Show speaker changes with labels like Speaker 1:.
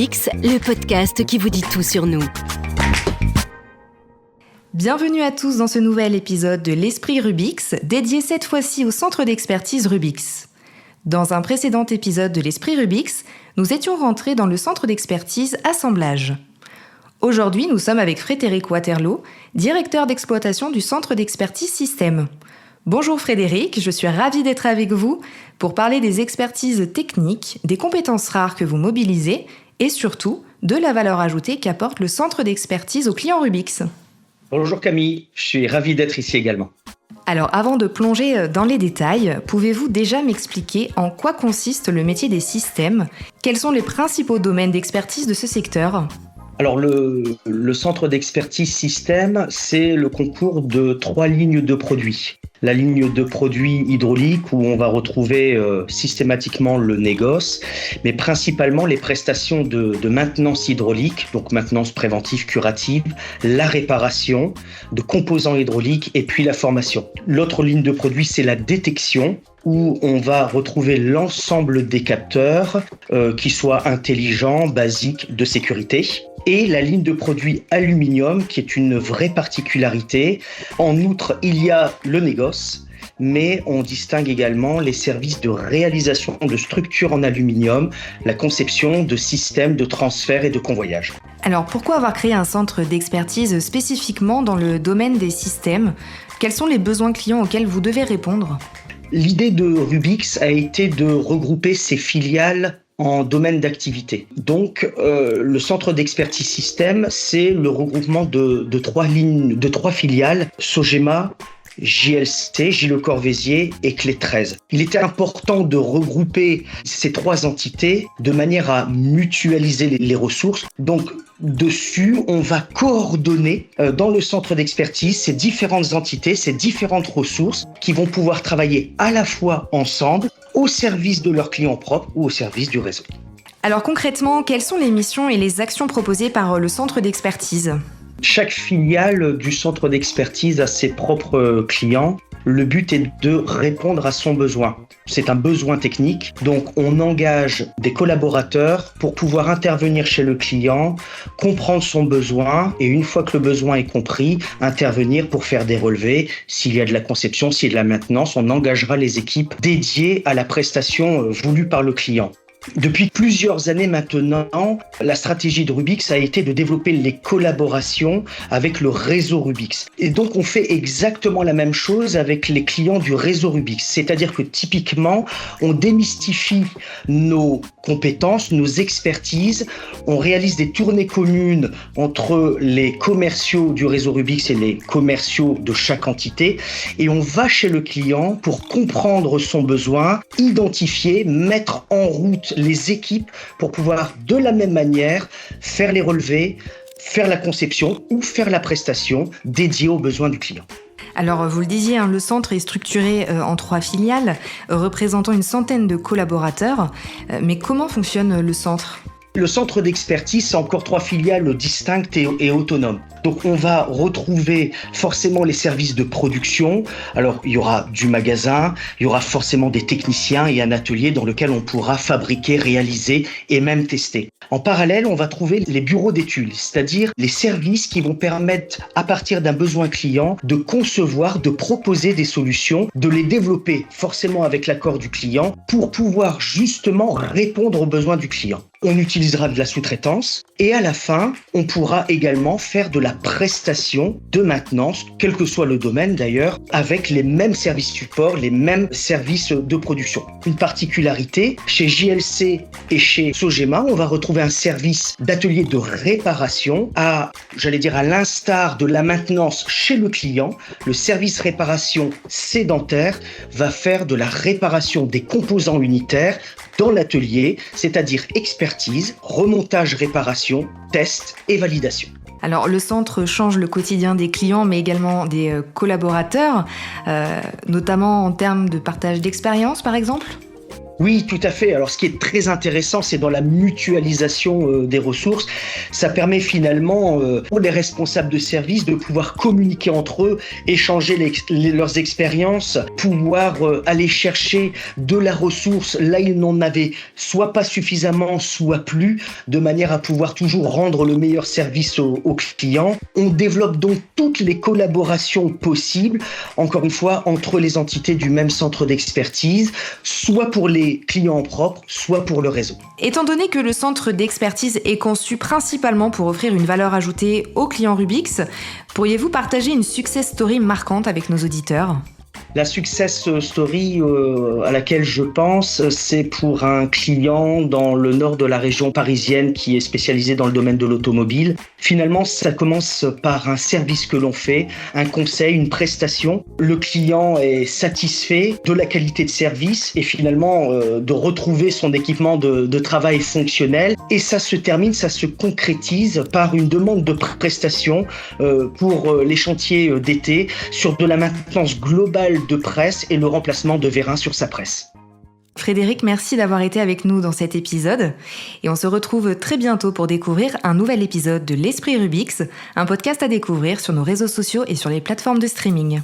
Speaker 1: Rubix, le podcast qui vous dit tout sur nous.
Speaker 2: Bienvenue à tous dans ce nouvel épisode de l'Esprit Rubix, dédié cette fois-ci au centre d'expertise Rubix. Dans un précédent épisode de l'Esprit Rubix, nous étions rentrés dans le centre d'expertise Assemblage. Aujourd'hui, nous sommes avec Frédéric Waterloo, directeur d'exploitation du centre d'expertise Système. Bonjour Frédéric, je suis ravie d'être avec vous pour parler des expertises techniques, des compétences rares que vous mobilisez et surtout de la valeur ajoutée qu'apporte le centre d'expertise aux clients Rubix.
Speaker 3: Bonjour Camille, je suis ravi d'être ici également.
Speaker 2: Alors avant de plonger dans les détails, pouvez-vous déjà m'expliquer en quoi consiste le métier des systèmes ? Quels sont les principaux domaines d'expertise de ce secteur ?
Speaker 3: Alors le centre d'expertise système, c'est le concours de 3 lignes de produits. La ligne de produits hydrauliques où on va retrouver systématiquement le négoce, mais principalement les prestations de maintenance hydraulique, donc maintenance préventive, curative, la réparation de composants hydrauliques et puis la formation. L'autre ligne de produits, c'est la détection, où on va retrouver l'ensemble des capteurs, qui soient intelligents, basiques, de sécurité. Et la ligne de produits aluminium, qui est une vraie particularité. En outre, il y a le négoce, mais on distingue également les services de réalisation de structures en aluminium, la conception de systèmes de transfert et de convoyage.
Speaker 2: Alors pourquoi avoir créé un centre d'expertise spécifiquement dans le domaine des systèmes ? Quels sont les besoins clients auxquels vous devez répondre ?
Speaker 3: L'idée de Rubix a été de regrouper ses filiales en domaine d'activité. Donc, le centre d'expertise système, c'est le regroupement de 3 filiales, Sogema, JLC, Gilles Corvézier et Clé 13. Il était important de regrouper ces 3 entités de manière à mutualiser les ressources. Donc, dessus, on va coordonner dans le centre d'expertise ces différentes entités, ces différentes ressources qui vont pouvoir travailler à la fois ensemble au service de leurs clients propres ou au service du réseau.
Speaker 2: Alors concrètement, quelles sont les missions et les actions proposées par le centre d'expertise ?
Speaker 3: Chaque filiale du centre d'expertise a ses propres clients. Le but est de répondre à son besoin. C'est un besoin technique, donc on engage des collaborateurs pour pouvoir intervenir chez le client, comprendre son besoin et une fois que le besoin est compris, intervenir pour faire des relevés. S'il y a de la conception, s'il y a de la maintenance, on engagera les équipes dédiées à la prestation voulue par le client. Depuis plusieurs années maintenant, la stratégie de Rubix a été de développer les collaborations avec le réseau Rubix. Et donc, on fait exactement la même chose avec les clients du réseau Rubix. C'est-à-dire que typiquement, on démystifie nos compétences, nos expertises. On réalise des tournées communes entre les commerciaux du réseau Rubix et les commerciaux de chaque entité. Et on va chez le client pour comprendre son besoin, identifier, mettre en route les équipes pour pouvoir de la même manière faire les relevés, faire la conception ou faire la prestation dédiée aux besoins du client.
Speaker 2: Alors, vous le disiez, le centre est structuré en 3 filiales, représentant une centaine de collaborateurs. Mais comment fonctionne le centre ?
Speaker 3: Le centre d'expertise, c'est encore 3 filiales distinctes et autonomes. Donc, on va retrouver forcément les services de production. Alors, il y aura du magasin, il y aura forcément des techniciens et un atelier dans lequel on pourra fabriquer, réaliser et même tester. En parallèle, on va trouver les bureaux d'études, c'est-à-dire les services qui vont permettre, à partir d'un besoin client, de concevoir, de proposer des solutions, de les développer forcément avec l'accord du client pour pouvoir justement répondre aux besoins du client. On utilisera de la sous-traitance et à la fin, on pourra également faire de la prestation de maintenance, quel que soit le domaine d'ailleurs, avec les mêmes services support, les mêmes services de production. Une particularité, chez JLC et chez Sogema, on va retrouver un service d'atelier de réparation à l'instar de la maintenance chez le client. Le service réparation sédentaire va faire de la réparation des composants unitaires dans l'atelier, c'est-à-dire expertise, remontage, réparation, test et validation.
Speaker 2: Alors, le centre change le quotidien des clients, mais également des collaborateurs, notamment en termes de partage d'expérience, par exemple ?
Speaker 3: Oui, tout à fait. Alors, ce qui est très intéressant, c'est dans la mutualisation des ressources. Ça permet finalement pour les responsables de service de pouvoir communiquer entre eux, échanger leurs expériences, pouvoir aller chercher de la ressource là ils n'en avaient soit pas suffisamment, soit plus, de manière à pouvoir toujours rendre le meilleur service aux clients. On développe donc toutes les collaborations possibles, encore une fois, entre les entités du même centre d'expertise, soit pour les clients propres, soit pour le réseau.
Speaker 2: Étant donné que le centre d'expertise est conçu principalement pour offrir une valeur ajoutée aux clients Rubix, pourriez-vous partager une success story marquante avec nos auditeurs ?
Speaker 3: La success story à laquelle je pense, c'est pour un client dans le nord de la région parisienne qui est spécialisé dans le domaine de l'automobile. Finalement, ça commence par un service que l'on fait, un conseil, une prestation. Le client est satisfait de la qualité de service et finalement de retrouver son équipement de travail fonctionnel. Et ça se concrétise par une demande de prestation pour les chantiers d'été sur de la maintenance globale de presse et le remplacement de vérins sur sa presse.
Speaker 2: Frédéric, merci d'avoir été avec nous dans cet épisode. Et on se retrouve très bientôt pour découvrir un nouvel épisode de l'Esprit Rubix, un podcast à découvrir sur nos réseaux sociaux et sur les plateformes de streaming.